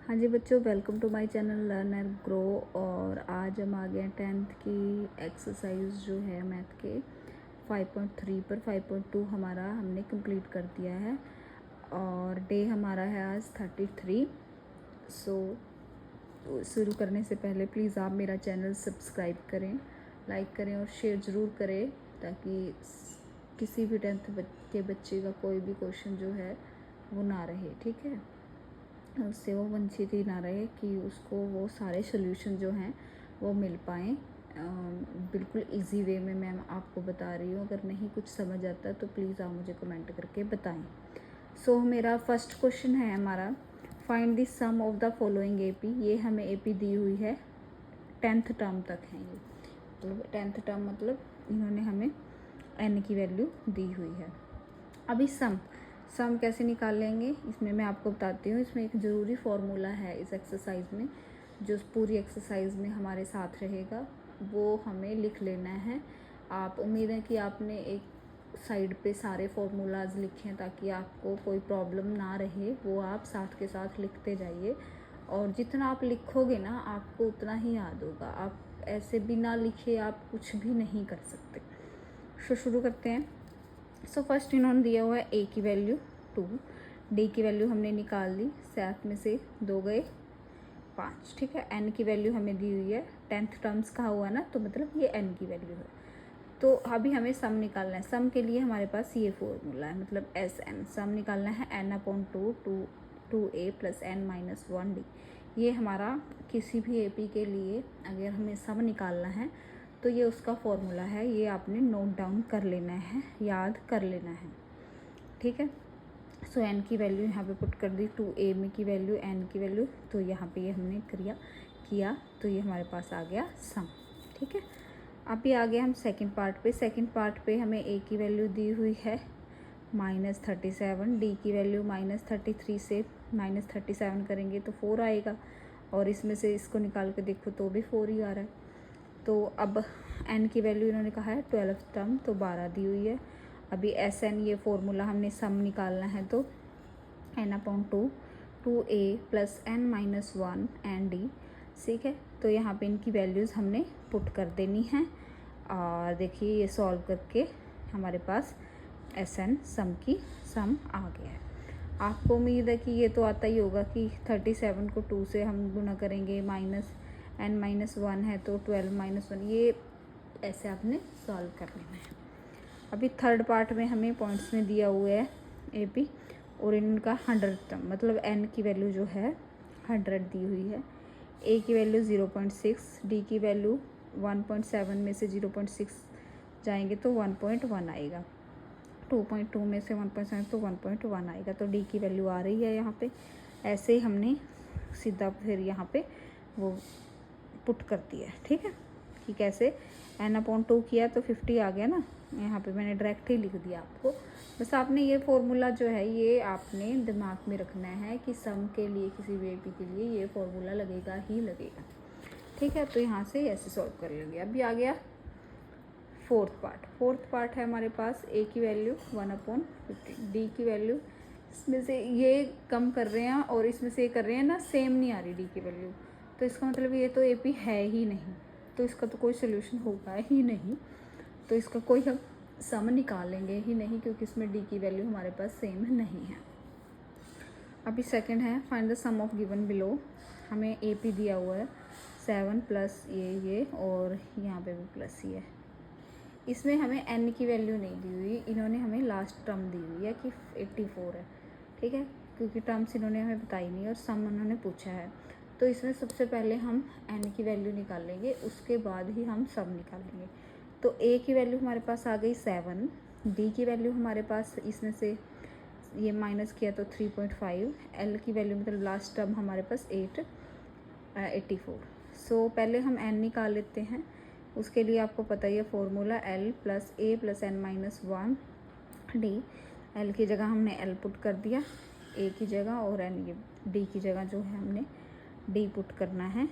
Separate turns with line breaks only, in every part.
हाँ जी बच्चों, welcome to my channel learn and grow. और आज हम आ गए हैं 10th की एक्सरसाइज जो है मैथ के 5.3 पर। 5.2 हमारा हमने कंप्लीट कर दिया है और डे हमारा है आज 33। सो शुरू करने से पहले प्लीज़ आप मेरा चैनल सब्सक्राइब करें, लाइक करें और शेयर ज़रूर करें ताकि किसी भी 10th के बच्चे का कोई भी क्वेश्चन जो है वो ना रहे, ठीक है। उससे वो वंचित ही ना रहे कि उसको वो सारे सोल्यूशन जो हैं वो मिल पाएँ। बिल्कुल इजी वे में मैम आपको बता रही हूँ। अगर नहीं कुछ समझ आता तो प्लीज़ आप मुझे कमेंट करके बताएं। सो मेरा फर्स्ट क्वेश्चन है हमारा, find the sum of the following AP. ये हमें एपी दी हुई है 10th टर्म तक है। ये मतलब 10th टर्म मतलब इन्होंने हमें एन की वैल्यू दी हुई है। अभी सम कैसे निकाल लेंगे इसमें मैं आपको बताती हूँ। इसमें एक ज़रूरी फार्मूला है इस एक्सरसाइज में जो पूरी एक्सरसाइज में हमारे साथ रहेगा, वो हमें लिख लेना है। आप उम्मीद है कि आपने एक साइड पे सारे फार्मूलाज लिखे हैं ताकि आपको कोई प्रॉब्लम ना रहे, वो आप साथ के साथ लिखते जाइए। और जितना आप लिखोगे ना आपको उतना ही याद होगा। आप ऐसे बिना लिखे आप कुछ भी नहीं कर सकते। तो शुरू करते हैं। सो फर्स्ट इन्होंने दिया हुआ है ए की वैल्यू 2, डी की वैल्यू हमने निकाल ली, 7 में से 2 गए 5, ठीक है। एन की वैल्यू हमें दी हुई है, 10th टर्म्स कहा हुआ ना, तो मतलब ये एन की वैल्यू है। तो अभी हमें सम निकालना है। सम के लिए हमारे पास ये फॉर्मूला है, मतलब एस एन। सम निकालना है n/2 2a + n-1d। ये हमारा किसी भी एपी के लिए अगर हमें सम निकालना है तो ये उसका फॉर्मूला है। ये आपने नोट डाउन कर लेना है, याद कर लेना है, ठीक है। सो एन की वैल्यू यहाँ पे पुट कर दी, 2a में की वैल्यू, एन की वैल्यू, तो यहाँ पे ये हमने किया तो ये हमारे पास आ गया सम, ठीक है। अभी आ गए हम सेकंड पार्ट पे। सेकंड पार्ट पे हमें a की वैल्यू दी हुई है -37, डी की वैल्यू -33 से -37 करेंगे तो 4 आएगा, और इसमें से इसको निकाल के देखो तो भी 4 ही आ रहा है। तो अब n की वैल्यू इन्होंने कहा है 12th टर्म, तो 12 दी हुई है। अभी एस एन ये फॉर्मूला हमने सम निकालना है, तो n/2 2a + n-1 and D, ठीक है। तो यहाँ पे इनकी वैल्यूज़ हमने पुट कर देनी है और देखिए ये सॉल्व करके हमारे पास एस एन सम आ गया है। आपको उम्मीद है कि ये तो आता ही होगा कि 37 को 2 से हम गुणा करेंगे, -n-1 है तो 12 - 1, ये ऐसे आपने सॉल्व कर लेना है। अभी थर्ड पार्ट में हमें पॉइंट्स में दिया हुआ है एपी और इनका 100 टर्म, मतलब n की वैल्यू जो है 100 दी हुई है। a की वैल्यू 0.6, डी की वैल्यू 1.7 में से 0.6 जाएंगे तो 1.1 आएगा, 2.2 में से 1.7 तो 1.1 आएगा, तो डी की वैल्यू आ रही है यहाँ पे। ऐसे ही हमने सीधा फिर यहाँ पे वो पुट कर दिया है, ठीक है। कि कैसे n/2 किया तो 50 आ गया ना, यहाँ पे मैंने डायरेक्ट ही लिख दिया आपको। बस आपने ये फॉर्मूला जो है ये आपने दिमाग में रखना है कि सम के लिए किसी भी एपी के लिए ये फॉर्मूला लगेगा ही लगेगा, ठीक है। तो यहाँ से ऐसे सॉल्व कर लेंगे। अभी आ गया फोर्थ पार्ट है हमारे पास, a की वैल्यू 1/50, डी की वैल्यू, इसमें से ये कम कर रहे हैं और इसमें से ये कर रहे हैं ना, सेम नहीं आ रही डी की वैल्यू, तो इसका मतलब ये तो एपी है ही नहीं, तो इसका तो कोई सोल्यूशन होगा ही नहीं, तो इसका कोई हम सम निकालेंगे ही नहीं क्योंकि इसमें डी की वैल्यू हमारे पास सेम नहीं है। अभी सेकंड है, find the sum of given below. हमें एपी दिया हुआ है 7 प्लस ये और यहाँ पे भी प्लस ही है। इसमें हमें n की वैल्यू नहीं दी हुई, इन्होंने हमें लास्ट टर्म दी हुई है कि 84 है, ठीक है, क्योंकि टर्म्स इन्होंने हमें बताई नहीं और सम उन्होंने पूछा है। तो इसमें सबसे पहले हम n की वैल्यू निकालेंगे, उसके बाद ही हम सम निकालेंगे। तो a की वैल्यू हमारे पास आ गई 7, d की वैल्यू हमारे पास इसमें से ये माइनस किया तो 3.5, l की वैल्यू मतलब लास्ट टर्म हमारे पास 84। सो पहले हम n निकाल लेते हैं। उसके लिए आपको पता ही है formula l + a + n-1 d। l की जगह हमने l पुट कर दिया a की जगह, और n ये d की जगह जो है हमने d पुट करना है,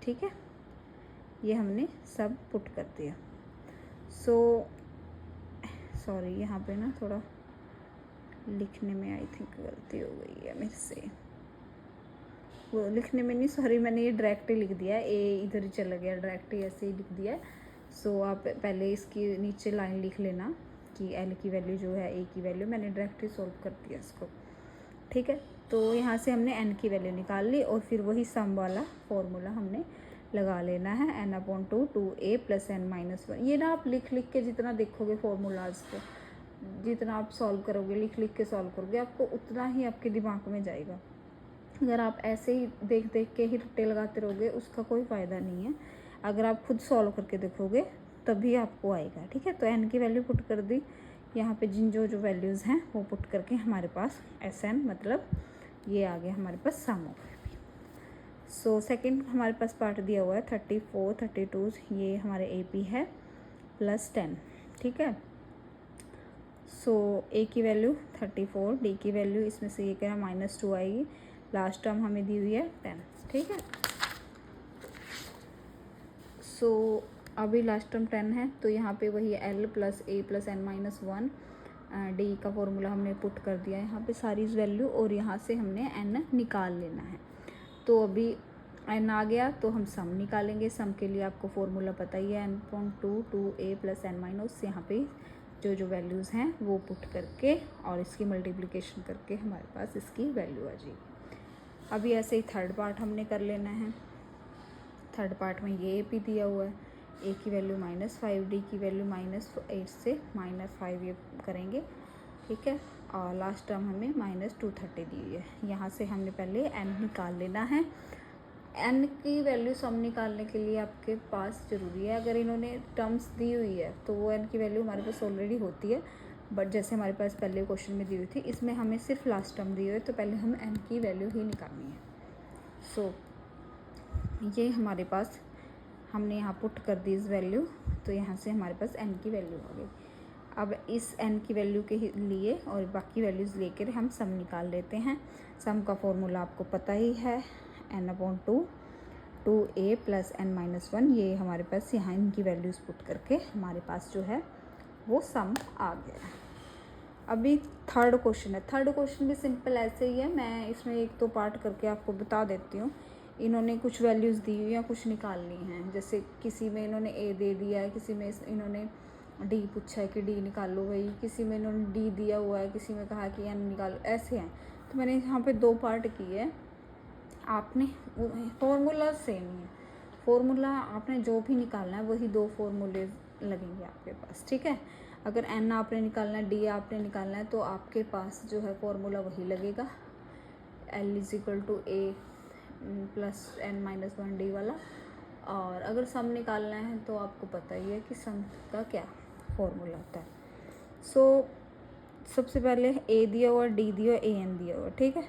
ठीक है। ये हमने सब पुट कर दिया। सॉरी यहाँ पे ना थोड़ा लिखने में आई थिंक गलती हो गई है मेरे से। वो लिखने में नहीं, सॉरी, मैंने ये डायरेक्ट ही लिख दिया, ए इधर ही चला गया, डायरेक्ट ही ऐसे ही लिख दिया है। सो आप पहले इसकी नीचे लाइन लिख लेना कि एल की वैल्यू जो है, ए की वैल्यू, मैंने डायरेक्ट ही सॉल्व कर दिया इसको, ठीक है। तो यहाँ से हमने एन की वैल्यू निकाल ली और फिर वही सम वाला फॉर्मूला हमने लगा लेना है, n/2 2a + n-1। ये ना आप लिख लिख के जितना देखोगे फॉर्मूलाज को, जितना आप सॉल्व करोगे, लिख लिख के सॉल्व करोगे, आपको उतना ही आपके दिमाग में जाएगा। अगर आप ऐसे ही देख देख के ही रट्टे लगाते रहोगे, उसका कोई फ़ायदा नहीं है। अगर आप खुद सॉल्व करके देखोगे तभी आपको आएगा, ठीक है। तो एन की वैल्यू पुट कर दी, यहाँ पे जिन जो जो वैल्यूज़ हैं वो पुट करके हमारे पास SN मतलब ये आ गया हमारे पास सम हो गया। सो सेकंड हमारे पास पार्ट दिया हुआ है 34 32, ये हमारे AP है +10, ठीक है। सो A की वैल्यू 34, D की वैल्यू इसमें से ये कह रहा है -2 आएगी, लास्ट टर्म हमें दी हुई है 10, ठीक है। सो अभी लास्ट टर्म 10 है, तो यहाँ पे वही L + A + n-1 D का फॉर्मूला हमने पुट कर दिया यहाँ पे सारी वैल्यू, और यहाँ से हमने n निकाल लेना है। तो अभी n आ गया तो हम सम निकालेंगे। सम के लिए आपको फॉर्मूला पता ही है, n/2 2a + n-, यहाँ पे जो जो वैल्यूज़ हैं वो पुट करके और इसकी मल्टीप्लिकेशन करके हमारे पास इसकी वैल्यू आ जाएगी। अभी ऐसे ही थर्ड पार्ट हमने कर लेना है। थर्ड पार्ट में ये AP दिया हुआ है, A की वैल्यू -5, D की वैल्यू -8 से -5 ये करेंगे, ठीक है। और लास्ट टर्म हमें -230 दी हुई है। यहाँ से हमने पहले n निकाल लेना है। n की वैल्यू सम निकालने के लिए आपके पास ज़रूरी है, अगर इन्होंने टर्म्स दी हुई है तो वो n की वैल्यू हमारे पास ऑलरेडी होती है, बट जैसे हमारे पास पहले क्वेश्चन में दी हुई थी, इसमें हमें सिर्फ लास्ट टर्म दी हुई है, तो पहले हम n की वैल्यू ही निकालनी है। सो ये हमारे पास हमने यहाँ पुट कर दी इस वैल्यू, तो यहाँ से हमारे पास n की वैल्यू आ गई। अब इस n की वैल्यू के लिए और बाकी वैल्यूज़ लेकर हम सम निकाल लेते हैं। सम का फॉर्मूला आपको पता ही है, n/2 2a + n-1, ये हमारे पास यहाँ इनकी वैल्यूज़ पुट करके हमारे पास जो है वो सम आ गया। अभी थर्ड क्वेश्चन है। थर्ड क्वेश्चन भी सिंपल ऐसे ही है, मैं इसमें 1-2 पार्ट करके आपको बता देती हूँ। इन्होंने कुछ वैल्यूज़ दी हुई या कुछ निकालनी हैं, जैसे किसी में इन्होंने A दे दिया है, किसी में इन्होंने D पूछा है कि D निकालो भाई, किसी में इन्होंने D दिया हुआ है, किसी में कहा कि N निकालो, ऐसे हैं। तो मैंने यहाँ पे 2 पार्ट किए हैं। आपने फॉर्मूला सेम ही है, फॉर्मूला आपने जो भी निकालना है वही 2 फॉर्मूले लगेंगे आपके पास, ठीक है। अगर n आपने निकालना है, d आपने निकालना है, तो आपके पास जो है फॉर्मूला वही लगेगा, L = A + n-1 D वाला। और अगर सम निकालना है तो आपको पता ही है कि सम का क्या फॉर्मूला होता है। सो सबसे पहले A दिया हुआ, D दिया हुआ, AN दिया हुआ, ठीक है।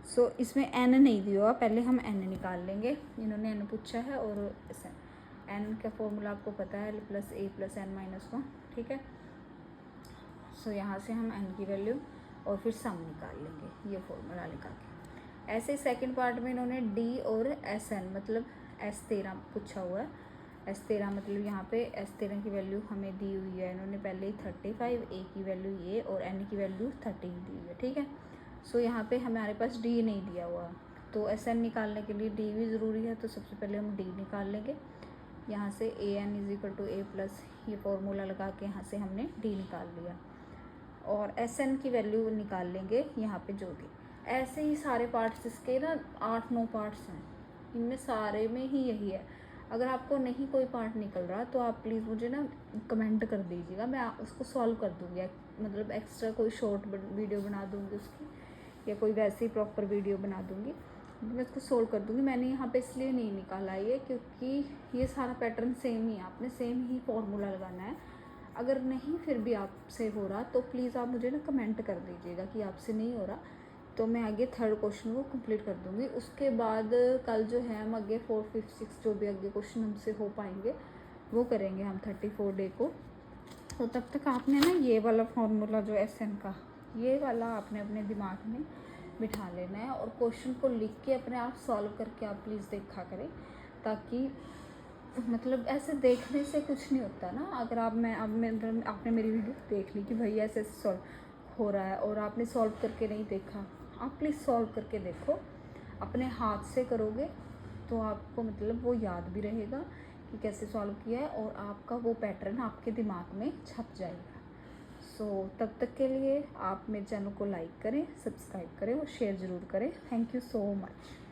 सो इसमें n नहीं दिया हुआ, पहले हम n निकाल लेंगे। इन्होंने n पूछा है और n का फॉर्मूला आपको पता है, L + A + n-1, ठीक है। सो यहाँ से हम n की वैल्यू और फिर सम निकाल लेंगे, ये फॉर्मूला लगा के। ऐसे सेकंड पार्ट में इन्होंने D और SN मतलब S13 पूछा हुआ है। S13 मतलब यहाँ पे S13 की वैल्यू हमें दी हुई है, इन्होंने पहले ही 35, A की वैल्यू ये और N की वैल्यू 13 दी हुई है, ठीक है। सो यहाँ पे हमारे पास D नहीं दिया हुआ, तो SN निकालने के लिए D भी ज़रूरी है, तो सबसे पहले हम D निकाल लेंगे। यहाँ से AN = A+, ये फॉर्मूला लगा के यहाँ से हमने D निकाल लिया, और SN की वैल्यू निकाल लेंगे यहाँ पे जो दी। ऐसे ही सारे पार्ट्स, इसके ना 8-9 पार्ट्स हैं, इनमें सारे में ही यही है। अगर आपको नहीं कोई पार्ट निकल रहा तो आप प्लीज़ मुझे ना कमेंट कर दीजिएगा, मैं उसको सॉल्व कर दूँगी, मतलब एक्स्ट्रा कोई शॉर्ट वीडियो बना दूँगी उसकी, या कोई वैसी प्रॉपर वीडियो बना दूँगी, मैं उसको सोल्व कर दूँगी। मैंने यहाँ पे इसलिए नहीं निकाला ये, क्योंकि ये सारा पैटर्न सेम ही है, आपने सेम ही फॉर्मूला लगाना है। अगर नहीं फिर भी आपसे हो रहा तो प्लीज़ आप मुझे ना कमेंट कर दीजिएगा कि आपसे नहीं हो रहा, तो मैं आगे थर्ड क्वेश्चन को कंप्लीट कर दूँगी। उसके बाद कल जो है हम आगे 4, 5, 6 जो भी आगे क्वेश्चन हमसे हो पाएंगे वो करेंगे हम 34 डे को। तो तब तक आपने ना ये वाला फार्मूला जो SN का, ये वाला आपने अपने दिमाग में बिठा लेना है, और क्वेश्चन को लिख के अपने आप सॉल्व करके आप प्लीज़ देखा करें, ताकि मतलब ऐसे देखने से कुछ नहीं होता ना। अगर आपने मेरी वीडियो देख ली कि भाई ऐसे सॉल्व हो रहा है और आपने सॉल्व करके नहीं देखा, आप प्लीज़ सॉल्व करके देखो। अपने हाथ से करोगे तो आपको मतलब वो याद भी रहेगा कि कैसे सॉल्व किया है, और आपका वो पैटर्न आपके दिमाग में छप जाएगा। सो तब तक के लिए आप मेरे चैनल को लाइक करें, सब्सक्राइब करें और शेयर ज़रूर करें। Thank you so much.